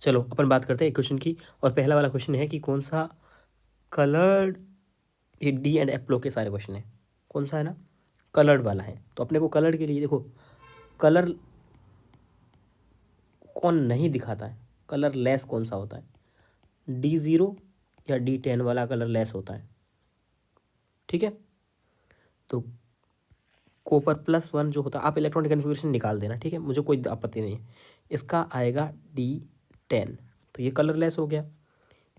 चलो अपन बात करते हैं एक क्वेश्चन की। और पहला वाला क्वेश्चन है कि कौन सा कलर्ड, ये डी एंड एफ ब्लॉक के सारे क्वेश्चन है, कौन सा है ना, कलर्ड वाला है। तो अपने को कलर्ड के लिए देखो, कलर कौन नहीं दिखाता है, कलर लेस कौन सा होता है, D0 या D10 वाला कलर लेस होता है। ठीक है, तो कॉपर +1 जो होता है, आप इलेक्ट्रॉनिक कन्फिग्रेशन निकाल देना, ठीक है, मुझे कोई आपत्ति नहीं है। इसका आएगा D10, तो ये कलर लेस हो गया।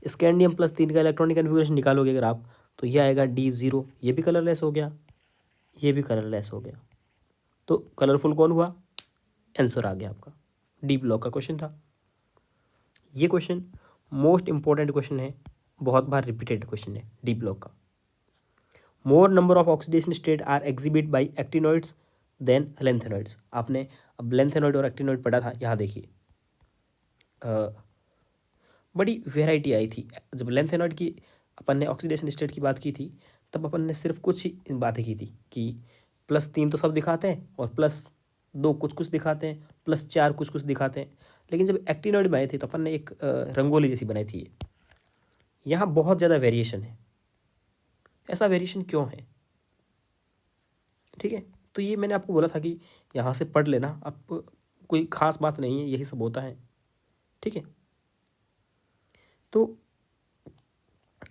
स्कैंडियम +3 का इलेक्ट्रॉनिक कन्फिग्रेशन निकालोगे अगर आप, तो ये आएगा D0, ये भी कलर लेस हो गया, ये भी कलर लेस हो गया। तो कलरफुल कौन हुआ, आंसर आ गया आपका। डी ब्लॉक का क्वेश्चन था ये। क्वेश्चन मोस्ट इंपॉर्टेंट क्वेश्चन है, बहुत बार रिपीटेड क्वेश्चन है डी ब्लॉक का। More number of oxidation state are exhibit by actinoids than lanthanoids. आपने अब लेंथेनोइड और एक्टिनोइड पढ़ा था, यहाँ देखिए बड़ी वेराइटी आई थी। जब लेंथेनोइड की अपन ने ऑक्सीडेशन स्टेट की बात की थी, तब अपन ने सिर्फ कुछ ही बातें की थी कि +3 तो सब दिखाते हैं, और +2 कुछ कुछ दिखाते हैं, +4 कुछ कुछ दिखाते हैं। लेकिन जब एक्टिनोइड में आए थे तो अपन ने एक रंगोली जैसी बनाई थी। यहाँ बहुत ज़्यादा वेरिएशन है। ऐसा वेरिएशन क्यों है, ठीक है, तो ये मैंने आपको बोला था कि यहाँ से पढ़ लेना, अब कोई ख़ास बात नहीं है, यही सब होता है। ठीक है, तो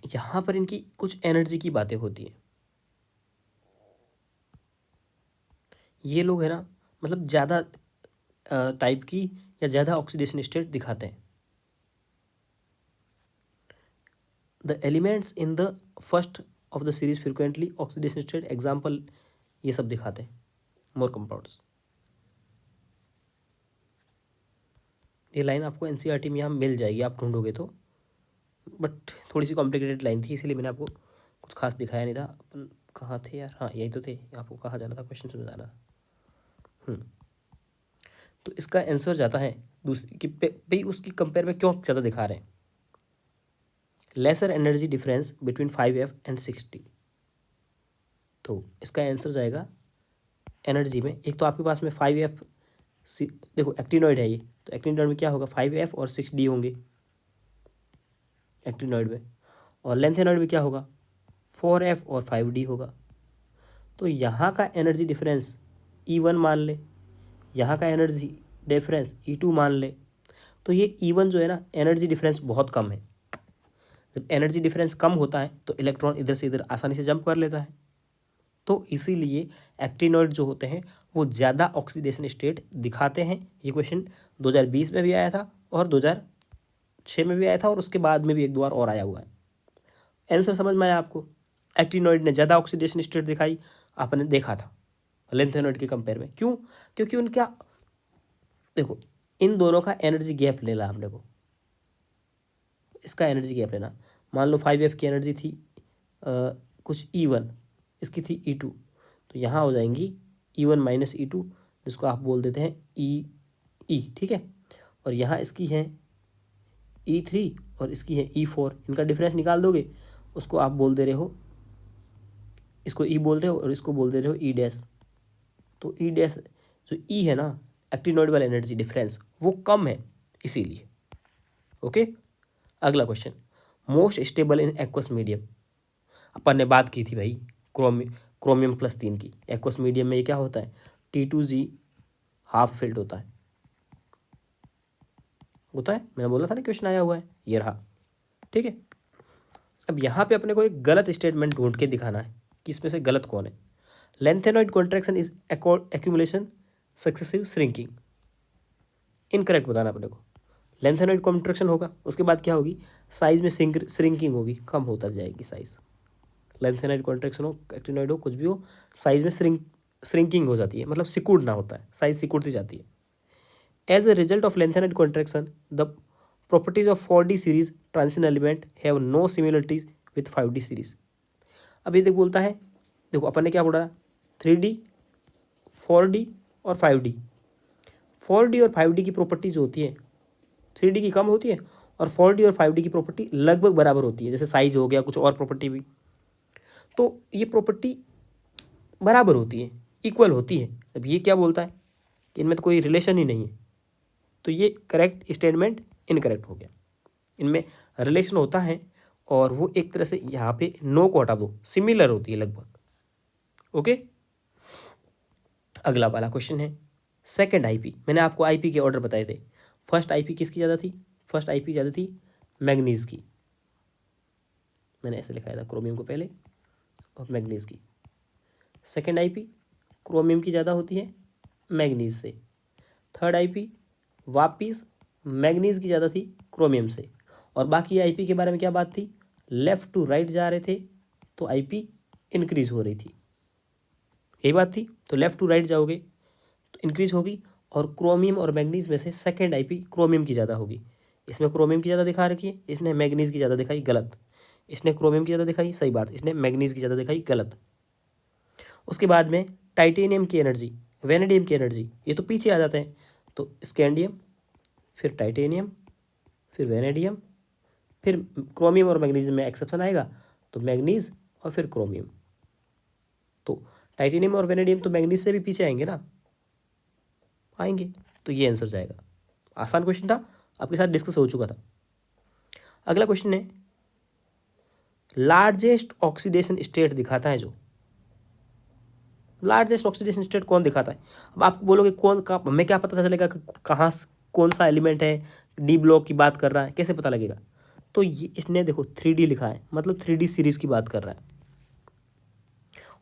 यहाँ पर इनकी कुछ एनर्जी की बातें होती है। ये लोग है ना, मतलब ज़्यादा टाइप की या ज़्यादा ऑक्सीडेशन स्टेट दिखाते हैं। The elements in the first of the series frequently oxidation state example, ये सब दिखाते हैं मोर कंपाउंड्स। ये लाइन आपको एनसीईआरटी में यहाँ मिल जाएगी, आप ढूंढोगे तो, बट थोड़ी सी कॉम्प्लिकेटेड लाइन थी, इसलिए मैंने आपको कुछ खास दिखाया नहीं था। अपन कहाँ थे यार, हाँ यही तो थे, आपको कहाँ जाना था, क्वेश्चन समझाना था। तो इसका आंसर जाता है दूसरी कि भाई उसकी कंपेयर में क्यों ज़्यादा दिखा रहे हैं। Lesser energy difference between 5F and 6D। तो इसका आंसर जाएगा एनर्जी में, एक तो आपके पास में 5F, देखो एक्टिनोइड है ये, तो एक्टिनोइड में क्या होगा, 5F और 6D होंगे एक्टिनोइड में, और लेंथेनोइड में क्या होगा, 4F और 5D होगा। तो यहाँ का एनर्जी डिफरेंस E1 मान ले, यहाँ का एनर्जी डिफरेंस E2 मान ले, तो ये E1 जो है ना, एनर्जी डिफरेंस बहुत कम है। जब एनर्जी डिफरेंस कम होता है तो इलेक्ट्रॉन इधर से इधर आसानी से जंप कर लेता है। तो इसीलिए एक्टिनोइड जो होते हैं वो ज़्यादा ऑक्सीडेशन स्टेट दिखाते हैं। ये क्वेश्चन 2020 में भी आया था, और 2006 में भी आया था, और उसके बाद में भी एक दो बार और आया हुआ है। आंसर समझ में आया आपको, एक्टिनोइड ने ज़्यादा ऑक्सीडेशन स्टेट दिखाई, आपने देखा था लेंथेनोइड के कंपेयर में। क्यों, क्योंकि उनका देखो, इन दोनों का एनर्जी गैप लेना हमने को, इसका एनर्जी गैप लेना। मान लो 5F की एनर्जी थी कुछ E1, इसकी थी E2, तो यहाँ हो जाएंगी E1 - E2, जिसको आप बोल देते हैं E, ठीक है। और यहाँ इसकी है E3 और इसकी है E4, इनका डिफरेंस निकाल दोगे, उसको आप बोल दे रहे हो, इसको E बोल रहे हो और इसको बोल दे रहे हो E डैश। तो E डैश जो E है ना, एक्टिनोइड वाला एनर्जी डिफरेंस वो कम है, इसीलिए। ओके, अगला question, most stable in aqueous medium. अपन ने बात की थी भाई क्रोमियम +3 की। एक्वस मीडियम में ये क्या होता है, T2G हाफ फिल्ड होता है, मैंने बोला था ना क्वेश्चन आया हुआ है, ये रहा। ठीक है, अब यहाँ पे अपने को एक गलत स्टेटमेंट ढूंढ के दिखाना है कि इसमें से गलत कौन है। Lanthanoid contraction is accumulation successive shrinking, incorrect बताना अपने को। लेंथेनोइड कॉन्ट्रैक्शन होगा, उसके बाद क्या होगी, साइज में श्रिंकिंग होगी, कम होता जाएगी साइज। लेंथेनोइड कॉन्ट्रैक्शन हो, एक्टिनोइड हो, कुछ भी हो, साइज में श्रिंकिंग हो जाती है, मतलब सिकुड़ना होता है, साइज सिकुड़ती जाती है। As a result of lanthanoid contraction the properties of 4D series transition element have no similarities with 5D series. अब ये देख बोलता है, देखो अपन ने क्या बोला, 3D 4D और 5D। 4D और 5D की प्रॉपर्टी जो होती है 3D की कम होती है, और 4D और 5D की प्रॉपर्टी लगभग बराबर होती है, जैसे साइज हो गया, कुछ और प्रॉपर्टी भी। तो ये प्रॉपर्टी बराबर होती है, इक्वल होती है। अब ये क्या बोलता है कि इनमें तो कोई रिलेशन ही नहीं है, तो ये करेक्ट स्टेटमेंट इनकरेक्ट हो गया। इनमें रिलेशन होता है और वो एक तरह से यहाँ पे नो को हटा दो, सिमिलर होती है लगभग। ओके, अगला वाला क्वेश्चन है सेकंड आईपी। मैंने आपको आईपी के ऑर्डर बताए थे। फर्स्ट आईपी किसकी ज़्यादा थी? फर्स्ट आईपी ज़्यादा थी मैग्नीज की। मैंने ऐसे लिखाया था, क्रोमियम को पहले और मैग्नीज की। सेकंड आईपी क्रोमियम की ज़्यादा होती है मैग्नीज से। थर्ड आईपी वापिस मैग्नीज की ज़्यादा थी क्रोमियम से। और बाकी आईपी के बारे में क्या बात थी? लेफ़्ट टू राइट जा रहे थे तो आईपी इंक्रीज हो रही थी, यही बात थी। तो लेफ़्ट टू राइट जाओगे तो इंक्रीज होगी। और क्रोमियम और मैग्नीज में से सेकंड आईपी क्रोमियम की ज़्यादा होगी। इसमें क्रोमियम की ज़्यादा दिखा रखी है, इसने मैग्नीज की ज़्यादा दिखाई, गलत। इसने क्रोमियम की ज़्यादा दिखाई, सही बात। इसने मैग्नीज की ज़्यादा दिखाई, गलत। उसके बाद में टाइटेनियम की एनर्जी, वेनेडियम की एनर्जी, ये तो पीछे आ जाते हैं। तो स्कैंडियम, फिर टाइटेनियम, फिर वेनेडियम, फिर क्रोमियम और मैग्नीज में एक्सेप्शन आएगा तो मैग्नीज और फिर क्रोमियम। तो टाइटेनियम और वेनेडियम तो मैग्नीज से भी पीछे आएंगे ना, आएंगे। तो ये आंसर जाएगा। आसान क्वेश्चन था, आपके साथ डिस्कस हो चुका था। अगला क्वेश्चन है लार्जेस्ट ऑक्सीडेशन स्टेट दिखाता है जो, लार्जेस्ट ऑक्सीडेशन स्टेट कौन दिखाता है? अब आप बोलोगे कौन का, हमें क्या पता चलेगा कि कहाँ कौन सा एलिमेंट है? डी ब्लॉक की बात कर रहा है, कैसे पता लगेगा? तो ये इसने देखो 3D लिखा है, मतलब 3D सीरीज की बात कर रहा है।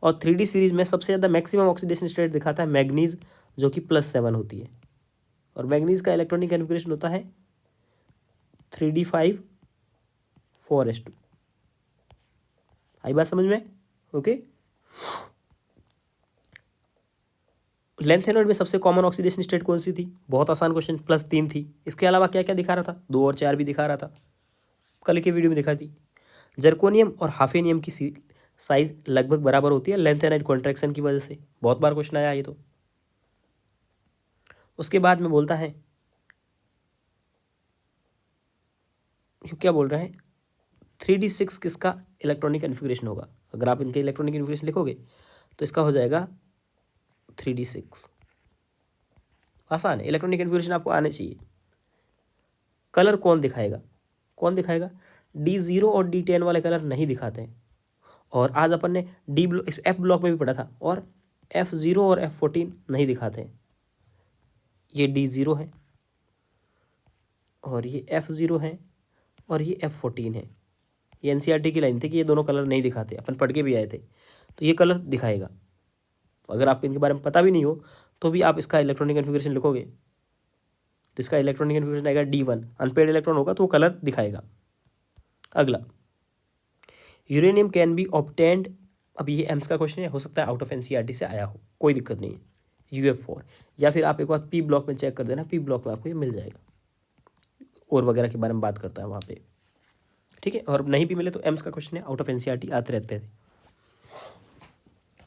और 3D सीरीज में सबसे ज़्यादा मैक्सिमम ऑक्सीडेशन स्टेट दिखाता है मैग्नीज, जो कि +7 होती है। और मैग्नीज का इलेक्ट्रॉनिक कन्फिगरेशन होता है 3D5 4s2। आई बात समझ में? ओके। लेंथेनॉइड में सबसे कॉमन ऑक्सीडेशन स्टेट कौन सी थी? बहुत आसान क्वेश्चन, +3 थी। इसके अलावा क्या क्या दिखा रहा था? 2 और 4 भी दिखा रहा था, कल के वीडियो में दिखा दी। जर्कोनियम और हाफेनियम की साइज लगभग बराबर होती है लेंथेनाइड कॉन्ट्रैक्शन की वजह से, बहुत बार क्वेश्चन आया ये तो। उसके बाद में बोलता है, क्या बोल रहा है? 3D6 किसका इलेक्ट्रॉनिक कन्फिग्रेशन होगा? अगर आप इनके इलेक्ट्रॉनिक कन्फिग्रेशन लिखोगे तो इसका हो जाएगा 3D6। आसान है, इलेक्ट्रॉनिक कन्फिग्रेशन आपको आने चाहिए। कलर कौन दिखाएगा? कौन दिखाएगा? D0 और D10 वाले कलर नहीं दिखाते हैं। और आज अपन ने F ब्लॉक में भी पढ़ा था, और F0 और F14 नहीं दिखाते हैं। ये D0 है और ये F0 है और ये F14 है। ये NCERT की लाइन थी कि ये दोनों कलर नहीं दिखाते, अपन पढ़ के भी आए थे। तो ये कलर दिखाएगा। अगर आपको इनके बारे में पता भी नहीं हो तो भी आप इसका इलेक्ट्रॉनिक कन्फिग्रेशन लिखोगे तो इसका इलेक्ट्रॉनिक कन्फिग्रेशन आएगा D1। अनपेड इलेक्ट्रॉन होगा तो वो कलर दिखाएगा। अगला, यूरेनियम कैन बी ऑब्टेन्ड। अब ये एम्स का क्वेश्चन है, हो सकता है आउट ऑफ NCERT से आया हो, कोई दिक्कत नहीं है। UF4, या फिर आप एक बार P ब्लॉक में चेक कर देना, P ब्लॉक में आपको ये मिल जाएगा, और वगैरह के बारे में बात करता है वहाँ पे। ठीक है, और नहीं भी मिले तो एम्स का क्वेश्चन है, आउट ऑफ NCERT आते रहते थे।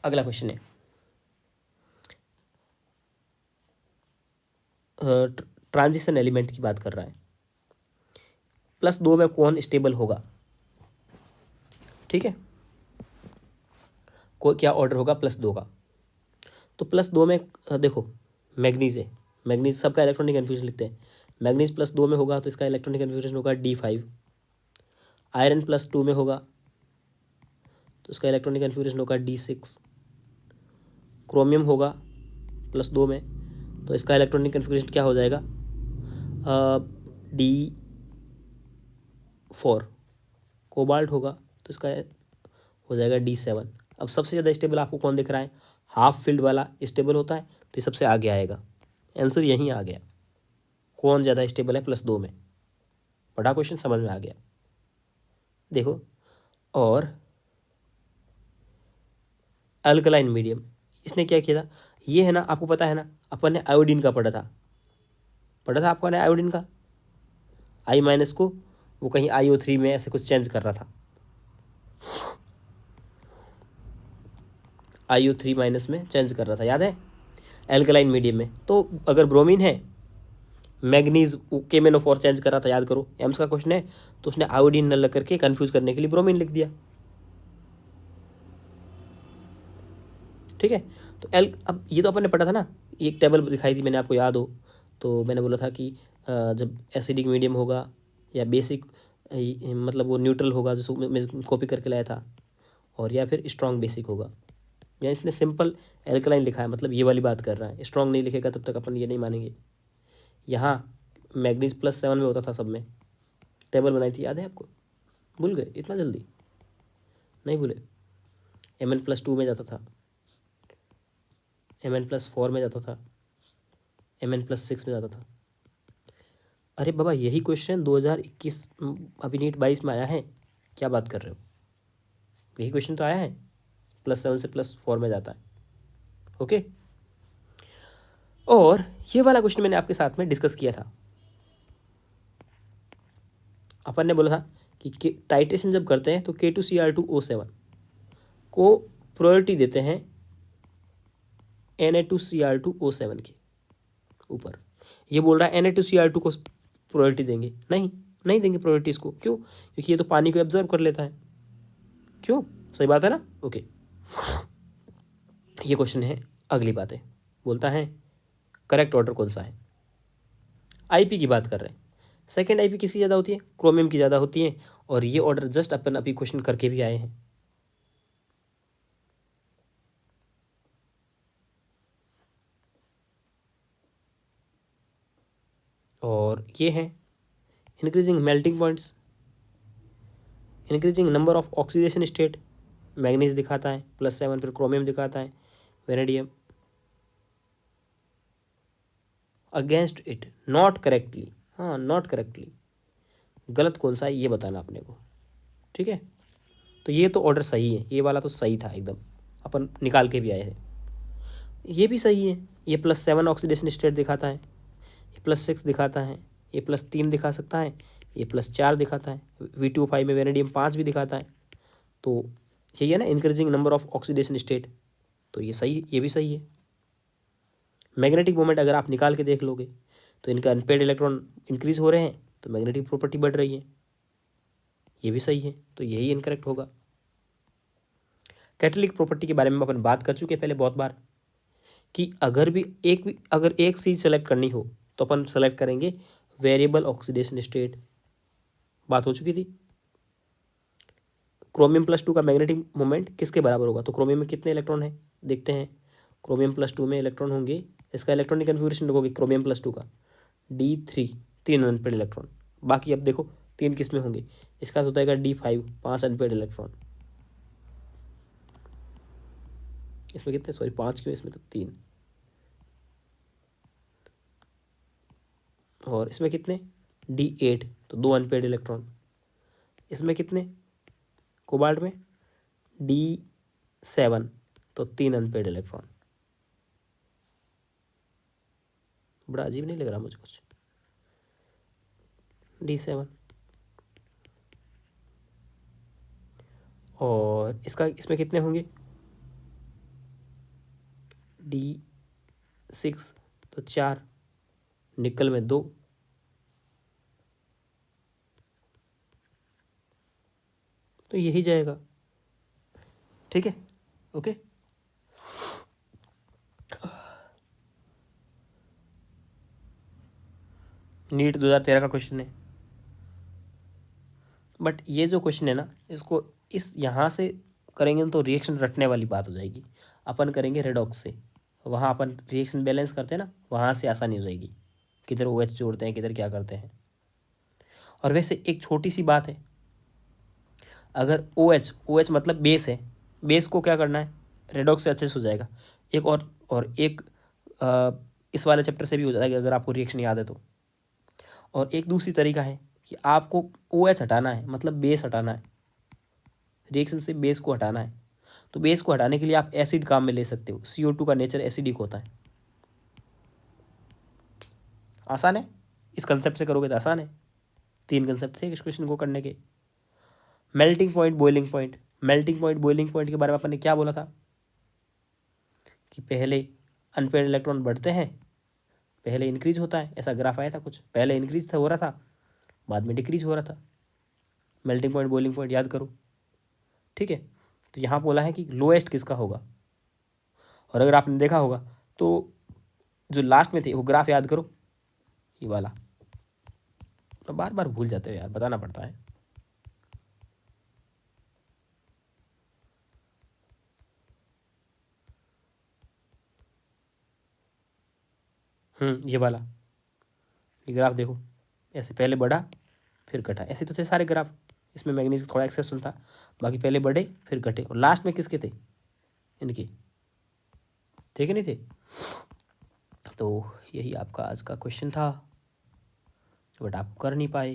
अगला क्वेश्चन है ट्रांजिशन एलिमेंट की बात कर रहा है। +2 में कौन स्टेबल होगा? ठीक है, को क्या ऑर्डर होगा +2 का? तो +2 में देखो मैग्नीज है, मैग्नीज सबका इलेक्ट्रॉनिक कन्फ्यूजन लिखते हैं। मैग्नीज +2 में होगा तो इसका इलेक्ट्रॉनिक कन्फ्यूजन होगा D5। आयरन +2 में होगा तो इसका इलेक्ट्रॉनिक कन्फ्यूजन होगा D6। क्रोमियम होगा +2 में तो इसका इलेक्ट्रॉनिक कन्फिग्रेशन क्या हो जाएगा? D4। कोबाल्ट होगा तो इसका हो जाएगा D7। अब सबसे ज़्यादा स्टेबल आपको कौन दिख रहा है? हाफ फील्ड वाला स्टेबल होता है तो ये सबसे आगे आएगा। आंसर यहीं आ गया, कौन ज़्यादा स्टेबल है +2 में। बड़ा क्वेश्चन समझ में आ गया। देखो, और अल्कलाइन मीडियम, इसने क्या किया था? ये है ना, आपको पता है ना, अपन ने आयोडीन का पढ़ा था आपको ने आयोडीन का। I- को वो कहीं IO3 में ऐसे कुछ चेंज कर रहा था, IO3- में चेंज कर रहा था, याद है? एल्कलाइन मीडियम में। तो अगर ब्रोमीन है, मैग्नीज KMnO4 चेंज कर रहा था, याद करो, एम्स का क्वेश्चन है। तो उसने आयोडीन न लग करके कंफ्यूज करने के लिए ब्रोमीन लिख दिया। ठीक है, तो अब ये तो अपन ने पढ़ा था ना, एक टेबल दिखाई थी मैंने आपको, याद हो तो मैंने बोला था कि जब एसिडिक मीडियम होगा या बेसिक मतलब वो न्यूट्रल होगा, जिसको मैं कॉपी करके लाया था, और या फिर स्ट्रॉन्ग बेसिक होगा। या इसने सिंपल एल्कलाइन लिखा है, मतलब ये वाली बात कर रहा है। स्ट्रॉन्ग नहीं लिखेगा तब तक अपन ये नहीं मानेंगे। यहाँ मैग्नीज +7 में होता था सब में, टेबल बनाई थी, याद है आपको? भूल गए इतना जल्दी? नहीं भूले। Mn+2 में जाता था, Mn+4 में जाता था, Mn+6 में जाता था। अरे बाबा, यही क्वेश्चन 2021 अभी नीट 22 में आया है, क्या बात कर रहे हो? यही क्वेश्चन तो आया है, +7 से +4 में जाता है। ओके, और ये वाला क्वेश्चन मैंने आपके साथ में डिस्कस किया था। अपन ने बोला था कि टाइट्रेशन जब करते हैं तो K2Cr2O7 को प्रायोरिटी देते हैं Na2Cr2O7 के ऊपर। ये बोल रहा है Na2Cr2 को प्रायोरिटी देंगे, नहीं देंगे प्रायोरिटी इसको। क्यों? क्योंकि ये तो पानी को एब्जर्व कर लेता है। क्यों? सही बात है ना? ओके, ये क्वेश्चन है। अगली बात है, बोलता है करेक्ट ऑर्डर कौन सा है। आईपी की बात कर रहे हैं। सेकेंड आईपी किसकी ज़्यादा होती है? क्रोमियम की ज़्यादा होती है। और ये ऑर्डर जस्ट अपन अभी क्वेश्चन करके भी आए हैं। और ये है increasing melting points, increasing number of oxidation state, manganese दिखाता है +7, फिर क्रोमियम दिखाता है, vanadium. Against it, not correctly. हाँ, नॉट करेक्टली, गलत कौन सा है ये बताना अपने को। ठीक है, तो ये तो ऑर्डर सही है, ये वाला तो सही था एकदम, अपन निकाल के भी आए हैं। ये भी सही है, ये +7 ऑक्सीडेशन स्टेट दिखाता है, ये +6 दिखाता है, ये +3 दिखा सकता है, ये +4 दिखाता है, V2O5 में वेनेडियम 5 भी दिखाता है। तो यही है ना, increasing number of oxidation state, तो ये सही, ये भी सही है। मैग्नेटिक मोमेंट अगर आप निकाल के देख लोगे तो इनका अनपेड इलेक्ट्रॉन इंक्रीज हो रहे हैं, तो मैग्नेटिक प्रॉपर्टी बढ़ रही है, ये भी सही है, तो यही इनकरेक्ट होगा। कैटलिक प्रॉपर्टी के बारे में अपन बात कर चुके हैं पहले बहुत बार, कि अगर एक चीज सेलेक्ट करनी हो तो अपन सेलेक्ट करेंगे वेरिएबल ऑक्सीडेशन स्टेट, बात हो चुकी थी। क्रोमियम +2 का मैग्नेटिक मोमेंट किसके बराबर होगा? तो क्रोमियम में कितने इलेक्ट्रॉन हैं देखते हैं। क्रोमियम +2 में इलेक्ट्रॉन होंगे, इसका इलेक्ट्रॉनिक कन्फिगरेशन देखोगे क्रोमियम +2 का D3, 3 अनपेड इलेक्ट्रॉन। बाकी अब देखो 3 किस में होंगे, इसका होता है D5, 5 अनपेड इलेक्ट्रॉन। इसमें कितने, सॉरी 5 क्यों, इसमें तो 3। और इसमें कितने, D8, तो 2 अनपेड इलेक्ट्रॉन। इसमें कितने, कोबाल्ट में D7, तो 3 अनपेड इलेक्ट्रॉन। बड़ा अजीब नहीं लग रहा मुझे कुछ? D7, और इसमें कितने होंगे, D6, तो 4, निकल में 2, तो यही जाएगा। ठीक है, ओके। नीट 2013 का क्वेश्चन है, बट ये जो क्वेश्चन है ना, इसको इस यहाँ से करेंगे तो रिएक्शन रटने वाली बात हो जाएगी। अपन करेंगे रेडॉक्स से, वहाँ अपन रिएक्शन बैलेंस करते हैं ना, वहाँ से आसानी हो जाएगी, किधर OH जोड़ते हैं, किधर क्या करते हैं। और वैसे एक छोटी सी बात है, अगर OH मतलब बेस है, बेस को क्या करना है, रेडॉक्स से अच्छे से हो जाएगा। एक और एक इस वाले चैप्टर से भी हो जाएगा अगर आपको रिएक्शन याद है तो। और एक दूसरी तरीका है कि आपको OH हटाना है, मतलब बेस हटाना है, रिएक्शन से बेस को हटाना है। तो बेस को हटाने के लिए आप एसिड काम में ले सकते हो, CO2 का नेचर एसिडिक होता है। आसान है, इस कंसेप्ट से करोगे तो आसान है। 3 कंसेप्ट थे इस क्वेश्चन को करने के। Melting point, boiling point. Melting point, boiling point के बारे में अपन ने क्या बोला था कि पहले अनपेड इलेक्ट्रॉन बढ़ते हैं, पहले इंक्रीज होता है, ऐसा ग्राफ आया था कुछ, पहले इंक्रीज हो रहा था, बाद में डिक्रीज हो रहा था। मेल्टिंग पॉइंट, बॉइलिंग पॉइंट याद करो। ठीक है, तो यहाँ बोला है कि लोएस्ट किसका होगा। और अगर आपने देखा होगा तो जो लास्ट में थे वो ग्राफ याद करो, ये वाला बार बार भूल जाते हो यार, बताना पड़ता है। ये वाला, ये ग्राफ देखो, ऐसे पहले बढ़ा फिर घटा, ऐसे तो थे सारे ग्राफ। इसमें मैग्नीज थोड़ा एक्सेप्शन था, बाकी पहले बढ़े फिर घटे, और लास्ट में किसके थे, इनके थे कि नहीं थे। तो यही आपका आज का क्वेश्चन था, बट आप कर नहीं पाए,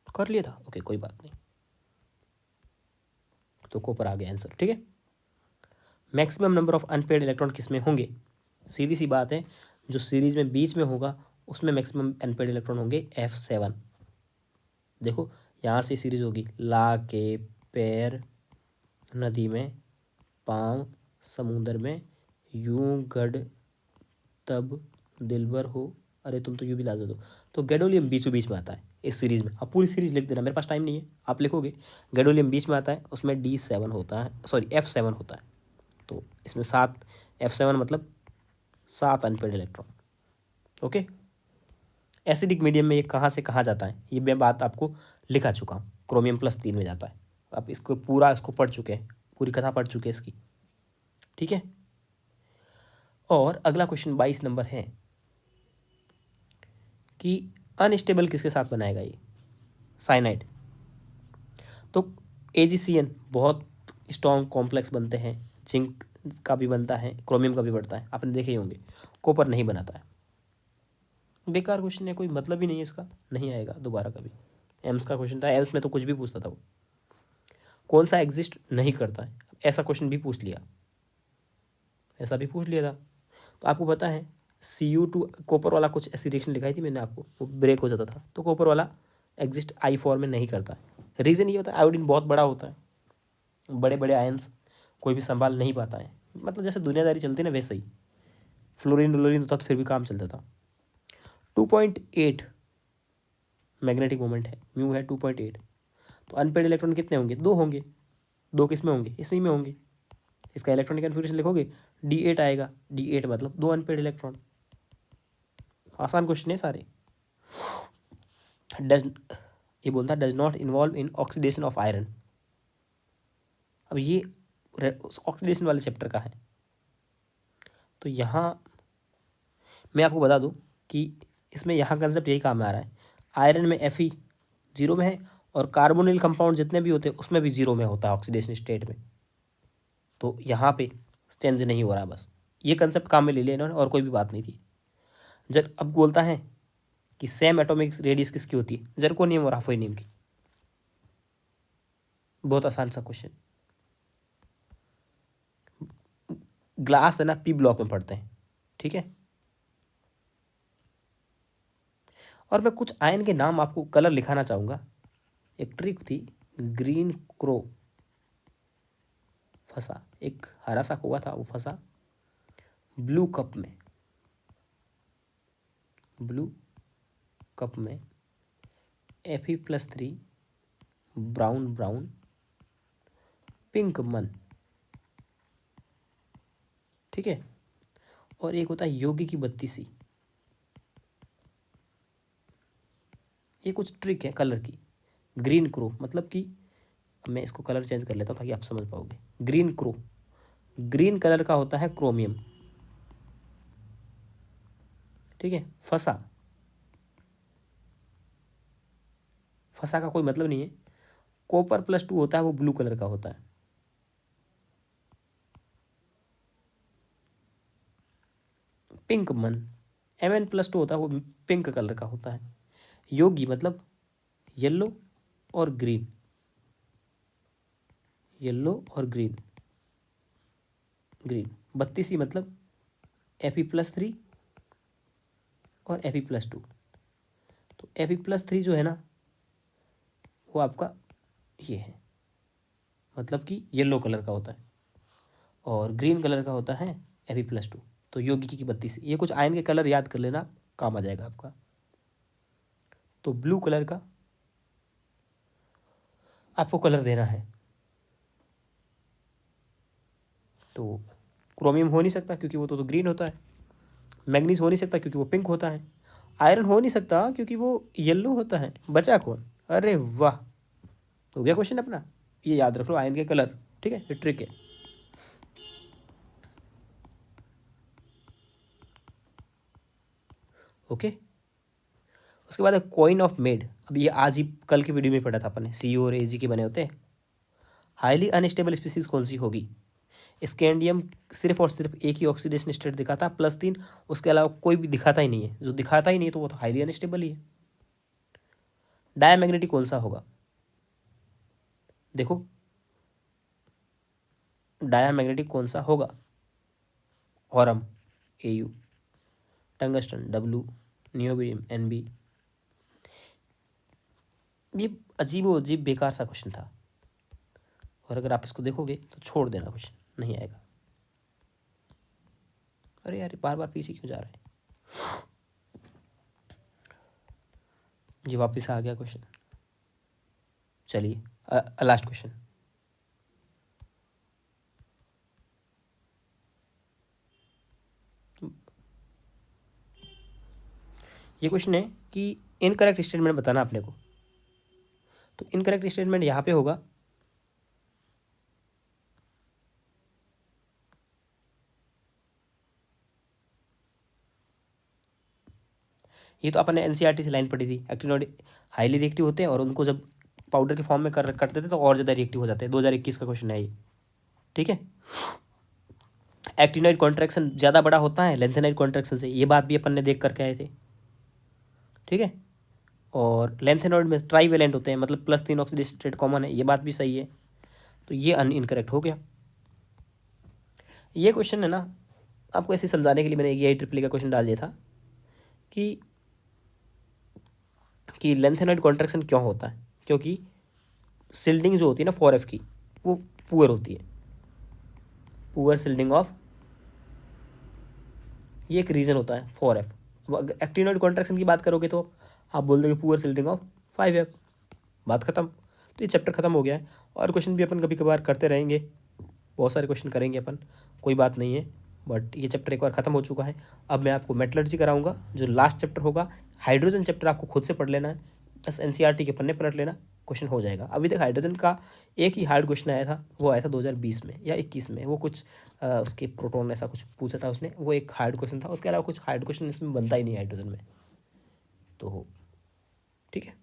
कर लिया था, ओके कोई बात नहीं। तो कोपर आ गया आंसर, ठीक है। Maximum number of unpaired electron किस में होंगे, सीधी सी बात है, जो सीरीज में बीच में होगा उसमें मैक्सिमम अनपेड इलेक्ट्रॉन होंगे F7। देखो यहाँ से सीरीज होगी, ला के पैर नदी में, पाँव समुंदर में, यूं गढ़ तब दिलबर हो, अरे तुम तो यूं भी ला दो। तो गैडोलियम बीचों बीच में आता है इस सीरीज में। अब पूरी सीरीज लिख देना, मेरे पास टाइम नहीं है, आप लिखोगे। गैडोलियम बीच में आता है, उसमें D7 होता है, सॉरी F7 होता है। तो इसमें 7, F7 मतलब 7 unpaired electron, okay. Acidic medium में ये कहाँ से कहाँ जाता है, ये मैं बात आपको लिखा चुका हूँ, क्रोमियम +3 में जाता है। आप इसको पूरा इसको पढ़ चुके हैं, पूरी कथा पढ़ चुके हैं इसकी, ठीक है। और अगला क्वेश्चन 22 नंबर है कि अनस्टेबल किसके साथ बनाएगा ये, साइनाइड। तो AgCN बहुत स्ट्रॉन्ग कॉम्प्लेक्स बनते हैं, जिंक का भी बनता है, क्रोमियम का भी बनता है, आपने देखे ही होंगे। कॉपर नहीं बनाता है। बेकार क्वेश्चन है, कोई मतलब ही नहीं है इसका, नहीं आएगा दोबारा कभी। एम्स का क्वेश्चन था, एम्स में तो कुछ भी पूछता था वो। कौन सा एग्जिस्ट नहीं करता है, ऐसा क्वेश्चन भी पूछ लिया, ऐसा भी पूछ लिया था। तो आपको पता है Cu2 कॉपर वाला कुछ ऐसी रिएक्शन लिखाई थी मैंने आपको, वो ब्रेक हो जाता था। तो कॉपर वाला एग्जिस्ट I4 में नहीं करता है। रीज़न ये होता है आयोडीन बहुत बड़ा होता है, बड़े बड़े आयंस कोई भी संभाल नहीं पाता है, मतलब जैसे दुनियादारी चलती है ना वैसे ही। फ्लोरीन व्लोरीन होता तो फिर भी काम चलता था। 2.8 मैग्नेटिक मोमेंट है, म्यू है 2.8। तो अनपेड इलेक्ट्रॉन कितने होंगे, 2 होंगे। 2 किस में होंगे, इसी में होंगे। इसका इलेक्ट्रॉनिक कन्फिग्रेशन लिखोगे D8 आएगा, D8 मतलब 2 अनपेड इलेक्ट्रॉन। आसान क्वेश्चन है सारे। डज, ये बोलता है does not involve in oxidation of iron. अब ये ऑक्सीडेशन वाले चैप्टर का है। तो यहाँ मैं आपको बता दूं कि इसमें यहाँ कंसेप्ट यही काम में आ रहा है। आयरन में Fe 0 में है, और कार्बोनिल कंपाउंड जितने भी होते हैं उसमें भी 0 में होता है ऑक्सीडेशन स्टेट में। तो यहाँ पे चेंज नहीं हो रहा, बस ये कंसेप्ट काम में ले लिया इन्होंने, और कोई भी बात नहीं थी। जब अब बोलता है कि सेम एटॉमिक रेडियस किसकी होती है, जर्कोनियम और हाफोनियम की। बहुत आसान सा क्वेश्चन। ग्लास है ना, P ब्लॉक में पढ़ते हैं, ठीक है। और मैं कुछ आयन के नाम आपको कलर लिखाना चाहूँगा। एक ट्रिक थी, ग्रीन क्रो फंसा, एक हरा सा कौवा था वो फंसा ब्लू कप में, ब्लू कप में Fe+3 ब्राउन ब्राउन पिंक मन, ठीक है। और एक होता है योगी की बत्ती सी। ये कुछ ट्रिक है कलर की। ग्रीन क्रो मतलब कि, मैं इसको कलर चेंज कर लेता हूँ ताकि आप समझ पाओगे। ग्रीन क्रो, ग्रीन कलर का होता है क्रोमियम, ठीक है। फसा, फसा का कोई मतलब नहीं है। कॉपर+2 होता है, वो ब्लू कलर का होता है। पिंक मन, Mn+2 होता है, वो पिंक कलर का होता है। योगी मतलब येलो और ग्रीन, येलो और ग्रीन, ग्रीन। बत्तीसी मतलब Fe+3 और Fe+2। तो Fe+3 जो है ना, वो आपका ये है, मतलब कि येलो कलर का होता है, और ग्रीन कलर का होता है Fe+2। तो योगी की बत्ती से ये कुछ आयन के कलर याद कर लेना, काम आ जाएगा आपका। तो ब्लू कलर का आपको कलर देना है। तो क्रोमियम हो नहीं सकता क्योंकि वो तो ग्रीन होता है। मैग्नीज हो नहीं सकता क्योंकि वो पिंक होता है। आयरन हो नहीं सकता क्योंकि वो येलो होता है। बचा कौन? अरे वाह, हो गया क्वेश्चन अपना। ये याद रख लो, आयरन के कलर। ठीक है, ये ट्रिक है। ओके, उसके बाद है कॉइन ऑफ मेड। अब ये आज ही कल की वीडियो में पढ़ा था अपन ने, सीयू और एजी के बने होते हैं। हाईली अनस्टेबल स्पीसीज कौन सी होगी? स्कैंडियम सिर्फ और सिर्फ एक ही ऑक्सीडेशन स्टेट दिखाता, +3। उसके अलावा कोई भी दिखाता ही नहीं है। जो दिखाता ही नहीं है तो वो तो हाईली अनस्टेबल ही है। डायमैग्नेटिक कौन सा होगा? देखो, डायमैग्नेटिक कौन सा होगा? Aurum AU, tungsten W, niobium NB। ये अजीब व अजीब बेकार सा क्वेश्चन था, और अगर आप इसको देखोगे तो छोड़ देना, क्वेश्चन नहीं आएगा। अरे यार, बार बार पीछे क्यों जा रहा है? जी वापस आ गया क्वेश्चन। चलिए लास्ट क्वेश्चन। ये क्वेश्चन है कि इनकरेक्ट स्टेटमेंट बताना अपने को। तो इनकरेक्ट स्टेटमेंट यहाँ पे होगा, ये तो अपन ने NCERT से लाइन पढ़ी थी। एक्टिनोइड हाईली रिएक्टिव होते हैं और उनको जब पाउडर के फॉर्म में करते थे तो और ज़्यादा रिएक्टिव हो जाते हैं। 2021 का क्वेश्चन है ये। ठीक है, एक्टिनोइड कॉन्ट्रैक्शन ज़्यादा बड़ा होता है लेंथेनाइड कॉन्ट्रैक्शन से, ये बात भी अपन ने देख करके आए थे। ठीक है, और लेंथेनॉइड में ट्राईवेलेंट होते हैं, मतलब +3 ऑक्सीडेशन स्टेट कॉमन है, ये बात भी सही है। तो ये इनकरेक्ट हो गया। ये क्वेश्चन है ना, आपको ऐसे समझाने के लिए मैंने AIEEE का क्वेश्चन डाल दिया था कि लेंथेनॉइड कॉन्ट्रैक्शन क्यों होता है। क्योंकि सिल्डिंग जो होती है ना 4F की, वो पुअर होती है, पुअर सिल्डिंग ऑफ, ये एक रीज़न होता है 4F। अब एक्टिनोइड कॉन्ट्रैक्शन की बात करोगे तो आप बोल दोगे पुअर सिल्डिंग ऑफ 5F, बात खत्म। तो ये चैप्टर खत्म हो गया है, और क्वेश्चन भी अपन कभी कभार करते रहेंगे, बहुत सारे क्वेश्चन करेंगे अपन, कोई बात नहीं है। बट ये चैप्टर एक बार ख़त्म हो चुका है। अब मैं आपको मेटलर्जी कराऊंगा, जो लास्ट चैप्टर होगा। हाइड्रोजन चैप्टर आपको खुद से पढ़ लेना है, बस NCERT के पन्ने पलट लेना, क्वेश्चन हो जाएगा। अभी तक हाइड्रोजन का एक ही हार्ड क्वेश्चन आया था, वो आया था 2020 में या 21 में। वो कुछ उसके प्रोटॉन ऐसा कुछ पूछा था उसने, वो एक हार्ड क्वेश्चन था। उसके अलावा कुछ हार्ड क्वेश्चन इसमें बनता ही नहीं हाइड्रोजन में। तो ठीक है।